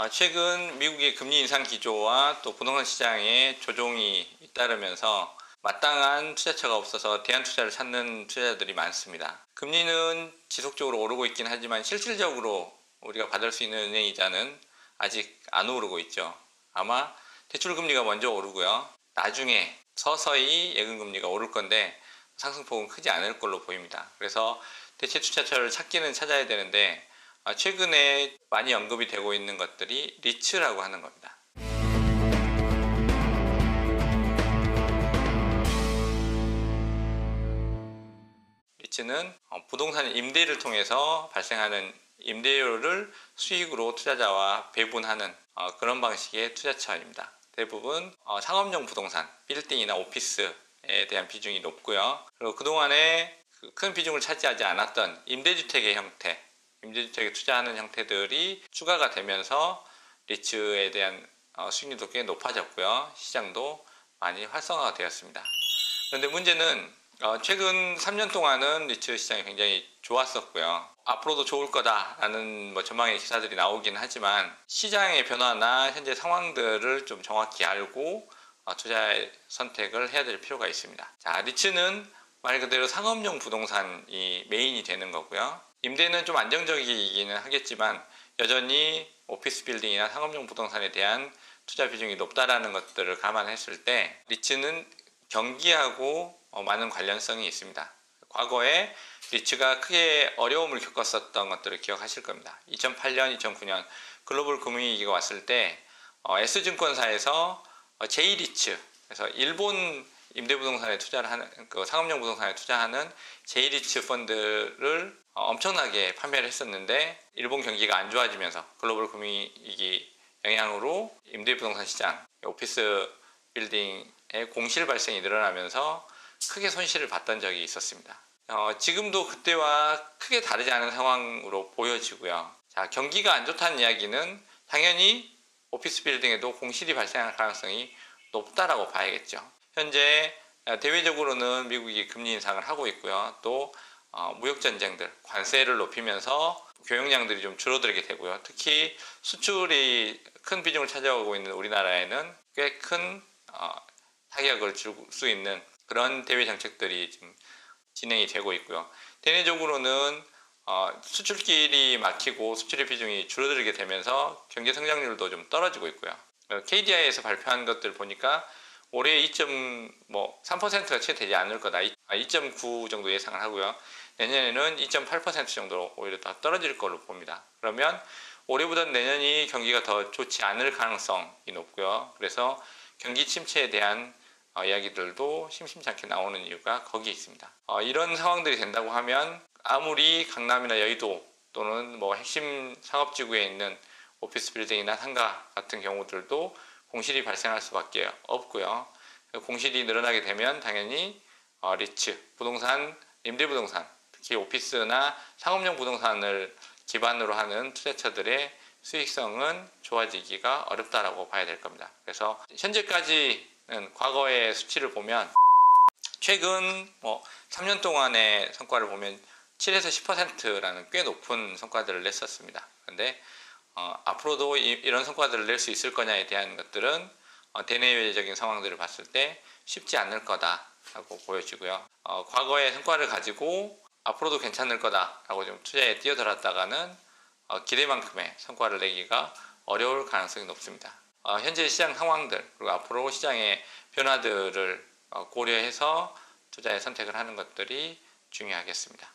최근 미국의 금리 인상 기조와 또 부동산 시장의 조종이 잇따르면서 마땅한 투자처가 없어서 대안 투자를 찾는 투자자들이 많습니다. 금리는 지속적으로 오르고 있긴 하지만 실질적으로 우리가 받을 수 있는 은행이자는 아직 안 오르고 있죠. 아마 대출금리가 먼저 오르고요. 나중에 서서히 예금금리가 오를 건데 상승폭은 크지 않을 걸로 보입니다. 그래서 대체 투자처를 찾기는 찾아야 되는데 최근에 많이 언급이 되고 있는 것들이 리츠라고 하는 겁니다. 리츠는 부동산 임대를 통해서 발생하는 임대료를 수익으로 투자자와 배분하는 그런 방식의 투자처입니다. 대부분 상업용 부동산, 빌딩이나 오피스에 대한 비중이 높고요. 그리고 그동안에 큰 비중을 차지하지 않았던 임대주택의 형태, 임대주택에 투자하는 형태들이 추가가 되면서 리츠에 대한 수익률도 꽤 높아졌고요. 시장도 많이 활성화가 되었습니다. 그런데 문제는 최근 3년 동안은 리츠 시장이 굉장히 좋았었고요. 앞으로도 좋을 거다라는 전망의 기사들이 나오긴 하지만 시장의 변화나 현재 상황들을 좀 정확히 알고 투자의 선택을 해야 될 필요가 있습니다. 자, 리츠는 말 그대로 상업용 부동산이 메인이 되는 거고요. 임대는 좀 안정적이기는 하겠지만 여전히 오피스 빌딩이나 상업용 부동산에 대한 투자 비중이 높다라는 것들을 감안했을 때 리츠는 경기하고 많은 관련성이 있습니다. 과거에 리츠가 크게 어려움을 겪었었던 것들을 기억하실 겁니다. 2008년, 2009년 글로벌 금융위기가 왔을 때 S증권사에서 J리츠, 그래서 일본 임대부동산에 투자를 하는 상업용 부동산에 투자하는 J리츠 펀드를 엄청나게 판매를 했었는데 일본 경기가 안 좋아지면서 글로벌 금융위기 영향으로 임대부동산 시장, 오피스 빌딩의 공실 발생이 늘어나면서 크게 손실을 봤던 적이 있었습니다. 지금도 그때와 크게 다르지 않은 상황으로 보여지고요. 자, 경기가 안 좋다는 이야기는 당연히 오피스 빌딩에도 공실이 발생할 가능성이 높다라고 봐야겠죠. 현재 대외적으로는 미국이 금리 인상을 하고 있고요. 또 무역 전쟁들, 관세를 높이면서 교역량들이 좀 줄어들게 되고요. 특히 수출이 큰 비중을 차지하고 있는 우리나라에는 꽤 큰 타격을 줄 수 있는 그런 대외 정책들이 지금 진행이 되고 있고요. 대내적으로는 수출길이 막히고 수출의 비중이 줄어들게 되면서 경제 성장률도 좀 떨어지고 있고요. KDI에서 발표한 것들 보니까 올해 2.3%가 채 되지 않을 거다. 2.9 정도 예상을 하고요. 내년에는 2.8% 정도로 오히려 더 떨어질 걸로 봅니다. 그러면 올해보다 내년이 경기가 더 좋지 않을 가능성이 높고요. 그래서 경기 침체에 대한 이야기들도 심심치 않게 나오는 이유가 거기에 있습니다. 이런 상황들이 된다고 하면 아무리 강남이나 여의도 또는 핵심 상업지구에 있는 오피스 빌딩이나 상가 같은 경우들도 공실이 발생할 수밖에 없고요. 공실이 늘어나게 되면 당연히 리츠, 부동산, 임대부동산, 특히 오피스나 상업용 부동산을 기반으로 하는 투자처들의 수익성은 좋아지기가 어렵다라고 봐야 될 겁니다. 그래서 현재까지는 과거의 수치를 보면 최근 3년 동안의 성과를 보면 7에서 10%라는 꽤 높은 성과들을 냈었습니다. 그런데 앞으로도 이런 성과들을 낼 수 있을 거냐에 대한 것들은 대내외적인 상황들을 봤을 때 쉽지 않을 거다라고 보여지고요. 과거의 성과를 가지고 앞으로도 괜찮을 거다라고 좀 투자에 뛰어들었다가는 기대만큼의 성과를 내기가 어려울 가능성이 높습니다. 현재 시장 상황들 그리고 앞으로 시장의 변화들을 고려해서 투자에 선택을 하는 것들이 중요하겠습니다.